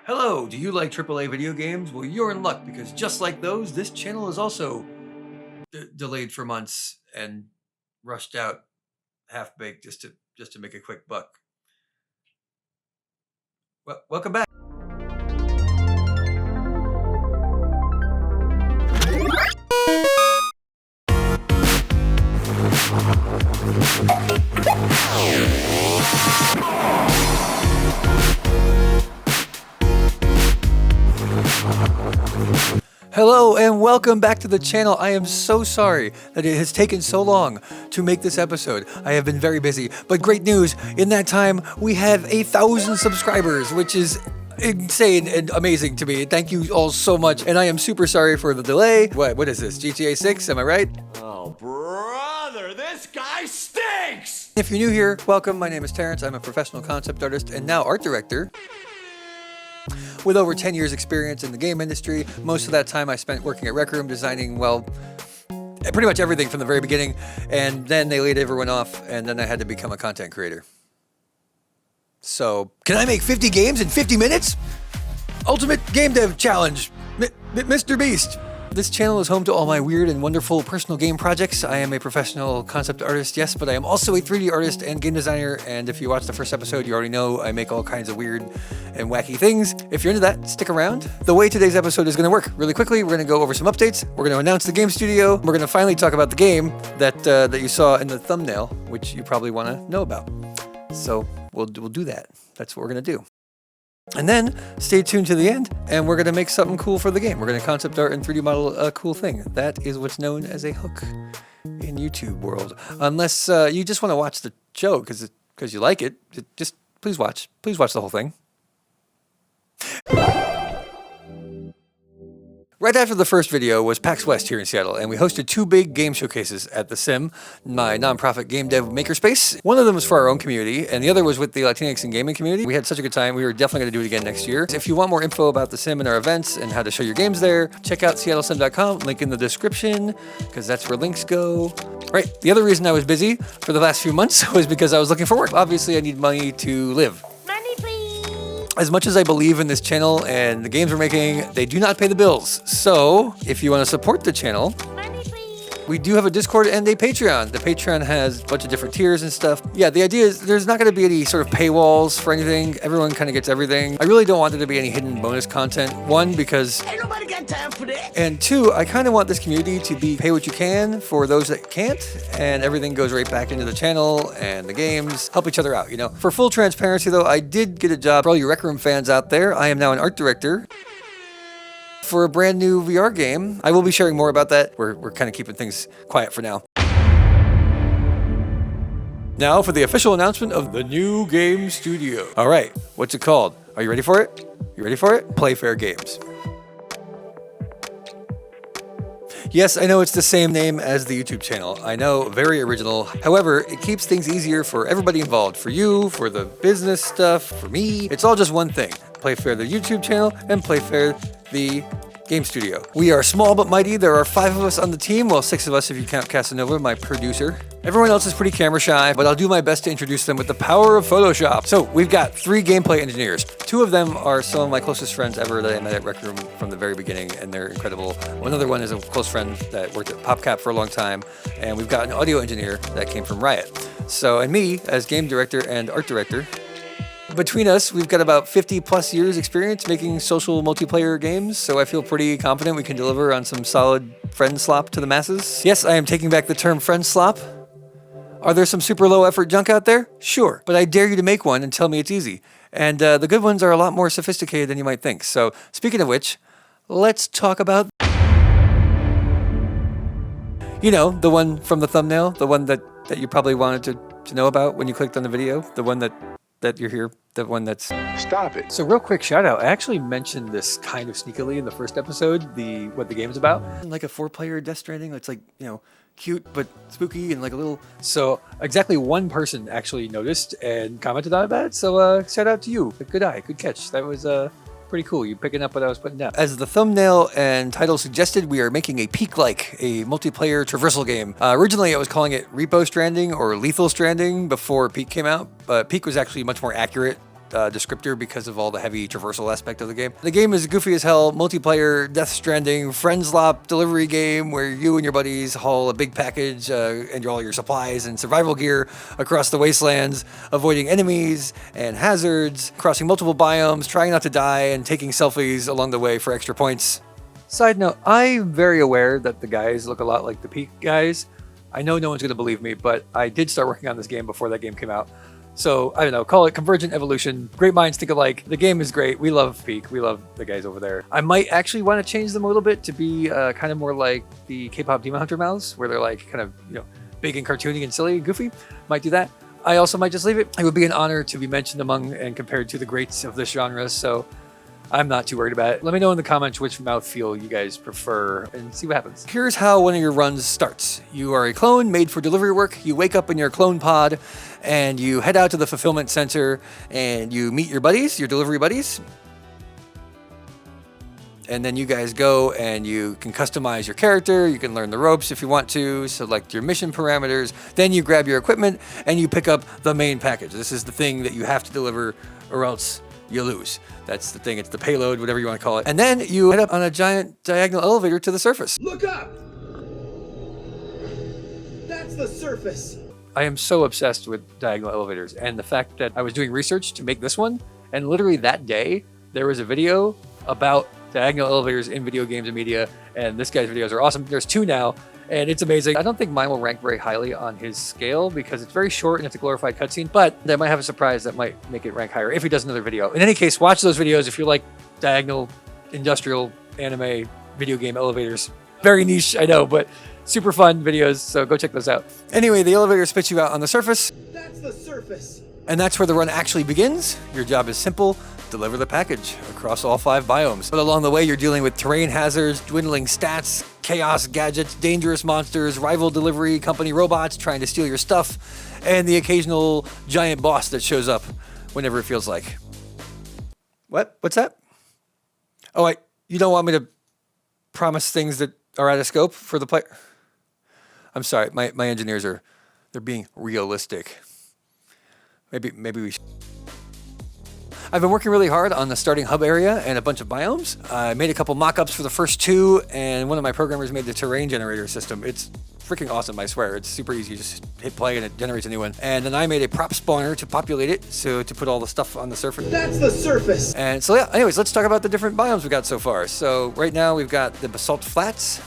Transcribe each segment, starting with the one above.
Hello, do you like AAA video games? Well, you're in luck because just like those, this channel is also delayed for months and rushed out half-baked just to make a quick buck. Well, welcome back. Hello and welcome back to the channel. I am so sorry that it has taken so long to make this episode. I have been very busy, but great news. In that time, we have 1,000 subscribers, which is insane and amazing to me. Thank you all so much. And I am super sorry for the delay. What is this? GTA 6? Am I right? Oh, brother, this guy stinks! If you're new here, welcome. My name is Terence. I'm a professional concept artist and now art director. With over 10 years experience in the game industry, most of that time I spent working at Rec Room designing, well, pretty much everything from the very beginning, and then they laid everyone off, and then I had to become a content creator. So, can I make 50 games in 50 minutes? Ultimate Game Dev Challenge, Mr. Beast. This channel is home to all my weird and wonderful personal game projects. I am a professional concept artist, yes, but I am also a 3D artist and game designer, and if you watched the first episode, you already know I make all kinds of weird and wacky things. If you're into that, stick around. The way today's episode is going to work, really quickly, we're going to go over some updates, we're going to announce the game studio, we're going to finally talk about the game that you saw in the thumbnail, which you probably want to know about. So we'll do that. That's what we're going to do. And then stay tuned to the end, and we're going to make something cool for the game. We're going to concept art and 3D model a cool thing. That is what's known as a hook in YouTube world. Unless you just want to watch the show because you like it, just please watch. Please watch the whole thing. Right after the first video was PAX West here in Seattle, and we hosted 2 big game showcases at The Sim, my nonprofit game dev makerspace. One of them was for our own community, and the other was with the Latinx and gaming community. We had such a good time, we were definitely going to do it again next year. If you want more info about The Sim and our events and how to show your games there, check out seattlesim.com, link in the description, because that's where links go. Right, the other reason I was busy for the last few months was because I was looking for work. Obviously, I need money to live. As much as I believe in this channel and the games we're making, they do not pay the bills. So, if you want to support the channel, we do have a Discord and a Patreon. The Patreon has a bunch of different tiers and stuff. Yeah, the idea is there's not going to be any sort of paywalls for anything. Everyone kind of gets everything. I really don't want there to be any hidden bonus content. 1, because Ain't nobody got time for that. and 2, I kind of want this community to be pay what you can for those that can't, and everything goes right back into the channel and the games. Help each other out, you know. For full transparency though, I did get a job for all you Rec Room fans out there. I am now an art director for a brand new VR game. I will be sharing more about that. We're kind of keeping things quiet for now. Now for the official announcement of the new game studio. All right, what's it called? Are you ready for it? You ready for it? PLAYFAIR Games. Yes, I know it's the same name as the YouTube channel. I know, very original. However, it keeps things easier for everybody involved. For you, for the business stuff, for me. It's all just one thing. PLAYFAIR, the YouTube channel, and PLAYFAIR, the game studio. We are small but mighty. There are 5 of us on the team. Well, 6 of us if you count Casanova, my producer. Everyone else is pretty camera shy, but I'll do my best to introduce them with the power of Photoshop. So we've got 3 gameplay engineers. 2 of them are some of my closest friends ever that I met at Rec Room from the very beginning, and they're incredible. Another one is a close friend that worked at PopCap for a long time, and we've got an audio engineer that came from Riot. So, and me as game director and art director. Between us, we've got about 50 plus years experience making social multiplayer games, so I feel pretty confident we can deliver on some solid friend slop to the masses. Yes, I am taking back the term friend slop. Are there some super low effort junk out there? Sure, but I dare you to make one and tell me it's easy. And the good ones are a lot more sophisticated than you might think. So speaking of which, let's talk about, you know, the one from the thumbnail, the one that you probably wanted to know about when you clicked on the video, the one that you're here, the one that's... Stop it. So real quick shout out, I actually mentioned this kind of sneakily in the first episode, what the game's about. Like a 4-player Death Stranding, it's like, you know, cute but spooky and like a little... So exactly 1 person actually noticed and commented on it. So shout out to you. Good eye, good catch. That was pretty cool. You picking up what I was putting down. As the thumbnail and title suggested, we are making a Peak-like, a multiplayer traversal game. Originally, I was calling it Repo Stranding or Lethal Stranding before Peak came out, but Peak was actually much more accurate descriptor because of all the heavy traversal aspect of the game. The game is goofy as hell, multiplayer, Death Stranding, FRIENDSLOP delivery game where you and your buddies haul a big package and all your supplies and survival gear across the wastelands, avoiding enemies and hazards, crossing multiple biomes, trying not to die, and taking selfies along the way for extra points. Side note, I'm very aware that the guys look a lot like the Peak guys. I know no one's going to believe me, but I did start working on this game before that game came out. So, I don't know, call it convergent evolution. Great minds think alike. The game is great. We love Peak. We love the guys over there. I might actually want to change them a little bit to be kind of more like the K-pop Demon Hunter mouths, where they're like kind of, big and cartoony and silly and goofy. Might do that. I also might just leave it. It would be an honor to be mentioned among and compared to the greats of this genre, so I'm not too worried about it. Let me know in the comments which mouthfeel you guys prefer and see what happens. Here's how one of your runs starts. You are a clone made for delivery work. You wake up in your clone pod and you head out to the fulfillment center and you meet your buddies, your delivery buddies. And then you guys go and you can customize your character. You can learn the ropes if you want to, select your mission parameters. Then you grab your equipment and you pick up the main package. This is the thing that you have to deliver or else you lose. That's the thing. It's the payload, whatever you want to call it. And then you head up on a giant diagonal elevator to the surface. Look up! That's the surface. I am so obsessed with diagonal elevators, and the fact that I was doing research to make this one, and literally that day, there was a video about diagonal elevators in video games and media, and this guy's videos are awesome. There's 2 now, and it's amazing. I don't think mine will rank very highly on his scale because it's very short and it's a glorified cutscene, but they might have a surprise that might make it rank higher if he does another video. In any case, watch those videos if you like diagonal, industrial, anime, video game elevators. Very niche, I know, but super fun videos, so go check those out. Anyway, the elevator spits you out on the surface. That's the surface. And that's where the run actually begins. Your job is simple. Deliver the package across all 5 biomes. But along the way, you're dealing with terrain hazards, dwindling stats, chaos gadgets, dangerous monsters, rival delivery company robots trying to steal your stuff, and the occasional giant boss that shows up whenever it feels like. What? What's that? Oh, wait, you don't want me to promise things that are out of scope for the player? I'm sorry, my engineers they're being realistic. Maybe we should. I've been working really hard on the starting hub area and a bunch of biomes. I made a couple mock-ups for the first 2, and one of my programmers made the terrain generator system. It's freaking awesome, I swear. It's super easy. You just hit play and it generates a new one. And then I made a prop spawner to populate it, so to put all the stuff on the surface. That's the surface. And so yeah, anyways, let's talk about the different biomes we got so far. So right now we've got the basalt flats.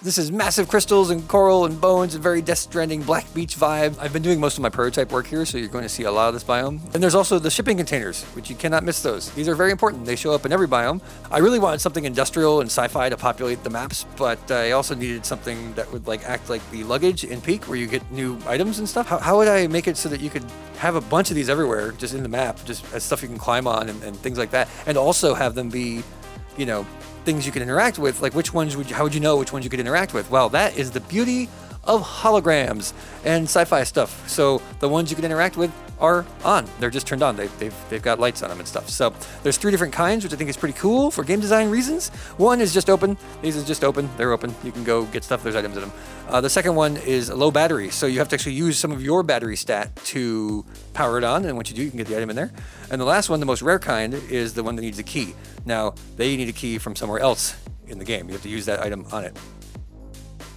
This is massive crystals and coral and bones and very Death Stranding Black Beach vibe. I've been doing most of my prototype work here, so you're going to see a lot of this biome. And there's also the shipping containers, which you cannot miss those. These are very important. They show up in every biome. I really wanted something industrial and sci-fi to populate the maps, but I also needed something that would act like the luggage in Peak, where you get new items and stuff. How would I make it so that you could have a bunch of these everywhere, just in the map, just as stuff you can climb on and things like that, and also have them be, things you can interact with, like how would you know which ones you could interact with? Well, that is the beauty of holograms and sci-fi stuff. So the ones you can interact with are on. They're just turned on. They've got lights on them and stuff. So there's 3 different kinds, which I think is pretty cool for game design reasons. One is just open. These is just open. They're open. You can go get stuff. There's items in them. The second one is a low battery. So you have to actually use some of your battery stat to power it on. And once you do, you can get the item in there. And the last one, the most rare kind, is the one that needs a key. Now, they need a key from somewhere else in the game. You have to use that item on it.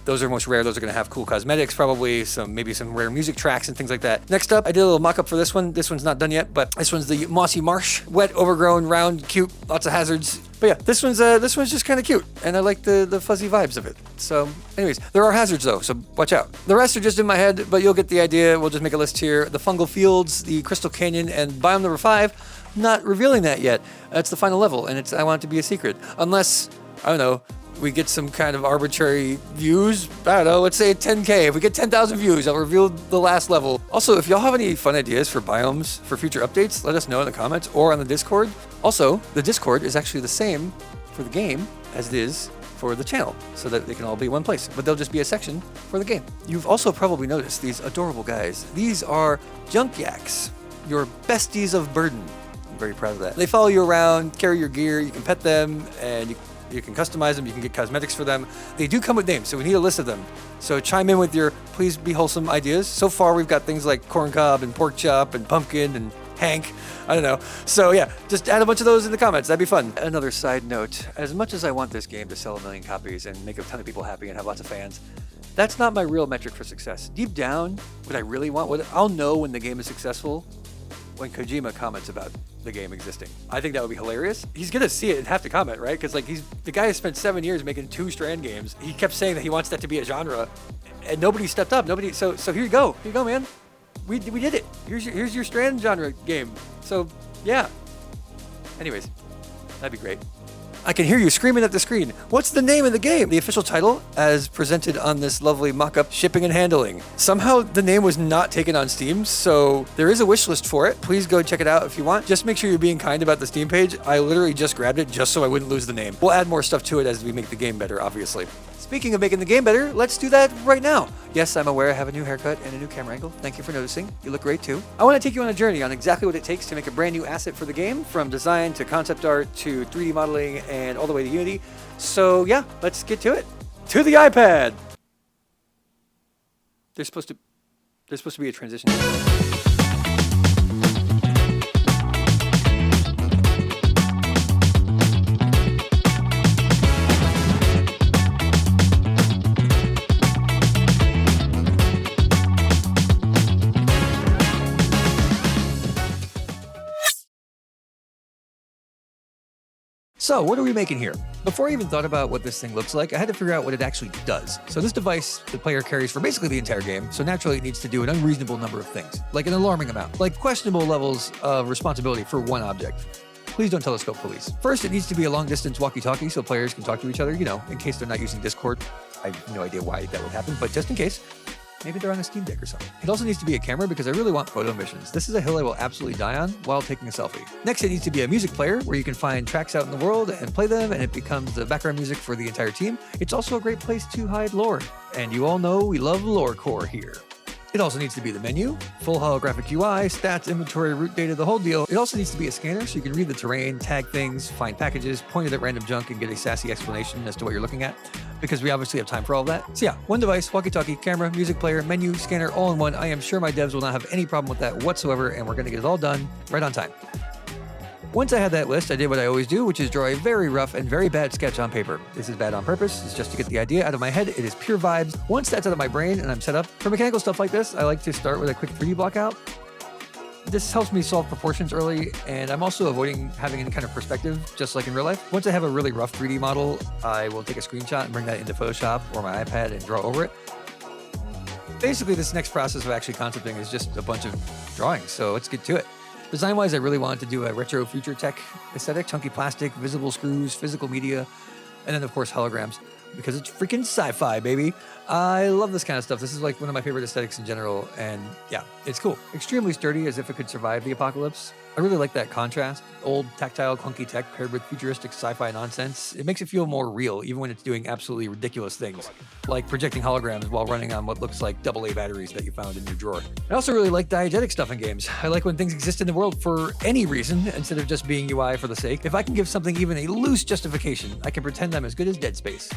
Those are most rare. Those are going to have cool cosmetics, probably maybe some rare music tracks and things like that. Next up, I did a little mock-up for this one. This one's not done yet, but this one's the mossy marsh. Wet, overgrown, round, cute, lots of hazards. But yeah, this one's just kind of cute, and I like the fuzzy vibes of it. So anyways, there are hazards though, so watch out. The rest are just in my head, but you'll get the idea. We'll just make a list here. The fungal fields, the crystal canyon, and biome number 5. Not revealing that yet. That's the final level, and I want it to be a secret. Unless, I don't know, we get some kind of arbitrary views. I don't know, let's say 10K. If we get 10,000 views, I'll reveal the last level. Also, if y'all have any fun ideas for biomes for future updates, let us know in the comments or on the Discord. Also, the Discord is actually the same for the game as it is for the channel, so that they can all be one place, but they'll just be a section for the game. You've also probably noticed these adorable guys. These are junk yaks, your besties of burden. I'm very proud of that. They follow you around, carry your gear, you can pet them, and you can customize them, you can get cosmetics for them. They do come with names, so we need a list of them. So chime in with your please be wholesome ideas. So far we've got things like corn cob and pork chop and pumpkin and Hank. I don't know. So yeah, just add a bunch of those in the comments. That'd be fun. Another side note, as much as I want this game to sell 1 million copies and make a ton of people happy and have lots of fans, that's not my real metric for success. Deep down, what I really want, I'll know when the game is successful when Kojima comments about the game existing. I think that would be hilarious. He's gonna see it and have to comment, right? Because like the guy has spent 7 years making 2 Strand games. He kept saying that he wants that to be a genre, and nobody stepped up. Nobody. So here you go, man. We did it. Here's your Strand genre game. So yeah. Anyways, that'd be great. I can hear you screaming at the screen. What's the name of the game? The official title, as presented on this lovely mock-up, Shipping and Handling. Somehow the name was not taken on Steam, so there is a wish list for it. Please go check it out if you want. Just make sure you're being kind about the Steam page. I literally just grabbed it just so I wouldn't lose the name. We'll add more stuff to it as we make the game better, obviously. Speaking of making the game better, let's do that right now. Yes, I'm aware I have a new haircut and a new camera angle. Thank you for noticing. You look great too. I want to take you on a journey on exactly what it takes to make a brand new asset for the game, from design to concept art to 3D modeling and all the way to Unity. So yeah, let's get to it. To the iPad. There's supposed to be a transition. So what are we making here? Before I even thought about what this thing looks like, I had to figure out what it actually does. So this device, the player carries for basically the entire game, so naturally it needs to do an unreasonable number of things, like an alarming amount, like questionable levels of responsibility for one object. Please don't telescope police. First, it needs to be a long-distance walkie-talkie so players can talk to each other, in case they're not using Discord. I have no idea why that would happen, but just in case. Maybe they're on a Steam Deck or something. It also needs to be a camera because I really want photo missions. This is a hill I will absolutely die on while taking a selfie. Next, it needs to be a music player where you can find tracks out in the world and play them, and it becomes the background music for the entire team. It's also a great place to hide lore. And you all know we love lore core here. It also needs to be the menu, full holographic UI, stats, inventory, route data, the whole deal. It also needs to be a scanner so you can read the terrain, tag things, find packages, point it at random junk, and get a sassy explanation as to what you're looking at, because we obviously have time for all of that. So yeah, one device, walkie-talkie, camera, music player, menu, scanner, all in one. I am sure my devs will not have any problem with that whatsoever, and we're going to get it all done right on time. Once I had that list, I did what I always do, which is draw a very rough and very bad sketch on paper. This is bad on purpose. It's just to get the idea out of my head. It is pure vibes. Once that's out of my brain and I'm set up, for mechanical stuff like this, I like to start with a quick 3D block out. This helps me solve proportions early, and I'm also avoiding having any kind of perspective, just like in real life. Once I have a really rough 3D model, I will take a screenshot and bring that into Photoshop or my iPad and draw over it. Basically, this next process of actually concepting is just a bunch of drawings, so let's get to it. Design-wise, I really wanted to do a retro future tech aesthetic, chunky plastic, visible screws, physical media, and then of course holograms, because it's freaking sci-fi, baby. I love this kind of stuff. This is like one of my favorite aesthetics in general, and yeah, it's cool. Extremely sturdy, as if it could survive the apocalypse. I really like that contrast. Old, tactile, clunky tech paired with futuristic sci-fi nonsense. It makes it feel more real, even when it's doing absolutely ridiculous things, like projecting holograms while running on what looks like AA batteries that you found in your drawer. I also really like diegetic stuff in games. I like when things exist in the world for any reason, instead of just being UI for the sake. If I can give something even a loose justification, I can pretend I'm as good as Dead Space.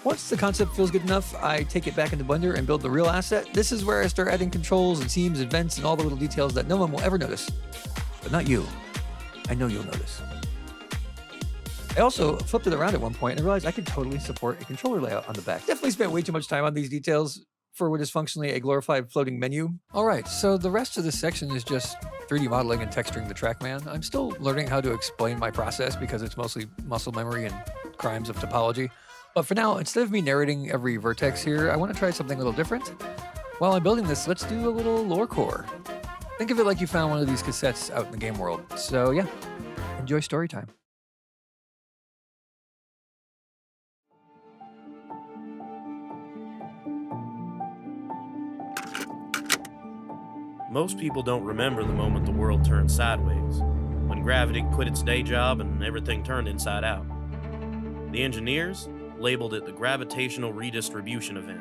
Once the concept feels good enough, I take it back into Blender and build the real asset. This is where I start adding controls and seams and vents and all the little details that no one will ever notice. But not you. I know you'll notice. I also flipped it around at one point and realized I could totally support a controller layout on the back. Definitely spent way too much time on these details for what is functionally a glorified floating menu. All right, so the rest of this section is just 3D modeling and texturing the Trackman. I'm still learning how to explain my process because it's mostly muscle memory and crimes of topology. But for now, instead of me narrating every vertex here, I want to try something a little different. While I'm building this, let's do a little lore core. Think of it like you found one of these cassettes out in the game world. So yeah, enjoy story time. Most people don't remember the moment the world turned sideways, when gravity quit its day job and everything turned inside out. The engineers labeled it the gravitational redistribution event.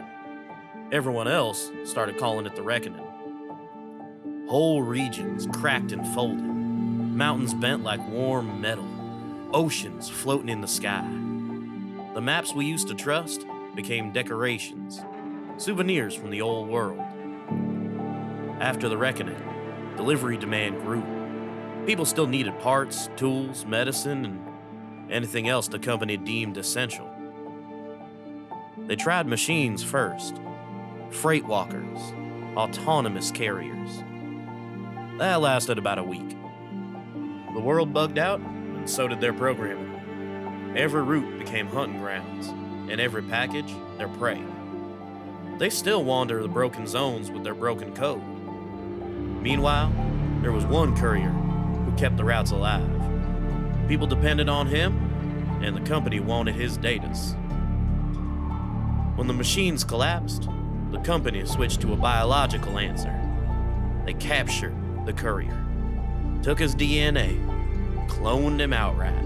Everyone else started calling it the reckoning. Whole regions cracked and folded, mountains bent like warm metal, oceans floating in the sky. The maps we used to trust became decorations, souvenirs from the old world. After the reckoning, delivery demand grew. People still needed parts, tools, medicine, and anything else the company deemed essential. They tried machines first. Freight walkers, autonomous carriers. That lasted about a week. The world bugged out, and so did their programming. Every route became hunting grounds, and every package their prey. They still wander the broken zones with their broken code. Meanwhile, there was one courier who kept the routes alive. People depended on him, and the company wanted his datas. When the machines collapsed, the company switched to a biological answer. They captured the courier, took his DNA, cloned him outright.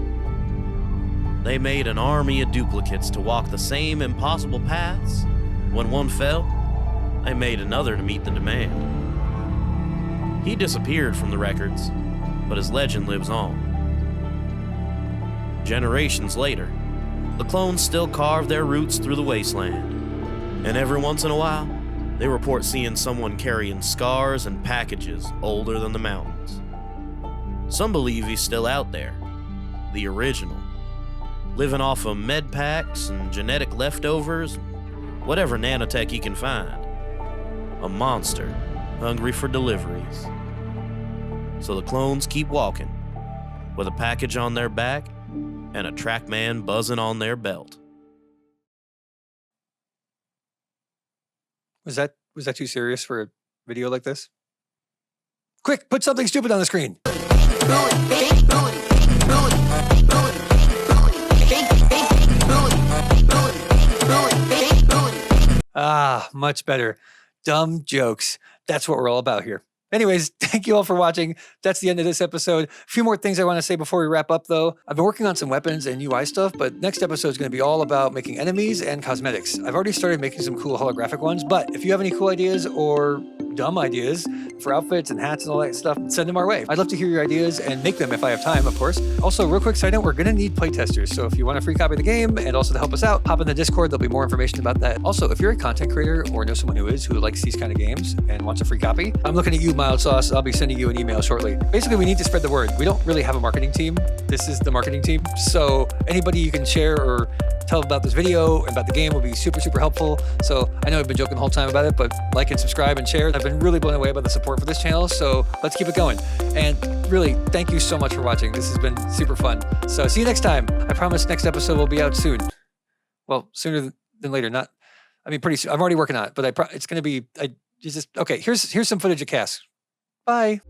They made an army of duplicates to walk the same impossible paths. When one fell, they made another to meet the demand. He disappeared from the records, but his legend lives on. Generations later, the clones still carve their roots through the wasteland, and every once in a while, they report seeing someone carrying scars and packages older than the mountains. Some believe he's still out there, the original, living off of med packs and genetic leftovers, whatever nanotech he can find. A monster hungry for deliveries. So the clones keep walking, with a package on their back and a Trackman buzzing on their belt. Was that too serious for a video like this? Quick, put something stupid on the screen. Ah, much better. Dumb jokes. That's what we're all about here. Anyways, thank you all for watching. That's the end of this episode. A few more things I want to say before we wrap up, though. I've been working on some weapons and UI stuff, but next episode is going to be all about making enemies and cosmetics. I've already started making some cool holographic ones, but if you have any cool ideas or dumb ideas for outfits and hats and all that stuff, send them our way. I'd love to hear your ideas and make them if I have time, of course. Also, real quick side note, we're going to need playtesters. So if you want a free copy of the game and also to help us out, hop in the Discord. There'll be more information about that. Also, if you're a content creator or know someone who likes these kind of games and wants a free copy, I'm looking at you, Mild Sauce. I'll be sending you an email shortly. Basically, we need to spread the word. We don't really have a marketing team. This is the marketing team. So anybody you can share or tell about this video and about the game will be super, super helpful. So I know I've been joking the whole time about it, but like and subscribe and share. I've been really blown away by the support for this channel. So let's keep it going. And really, thank you so much for watching. This has been super fun. So see you next time. I promise next episode will be out soon. Well, sooner than later. Pretty soon. I'm already working on it, but it's going to be, okay, here's some footage of Cass. Bye.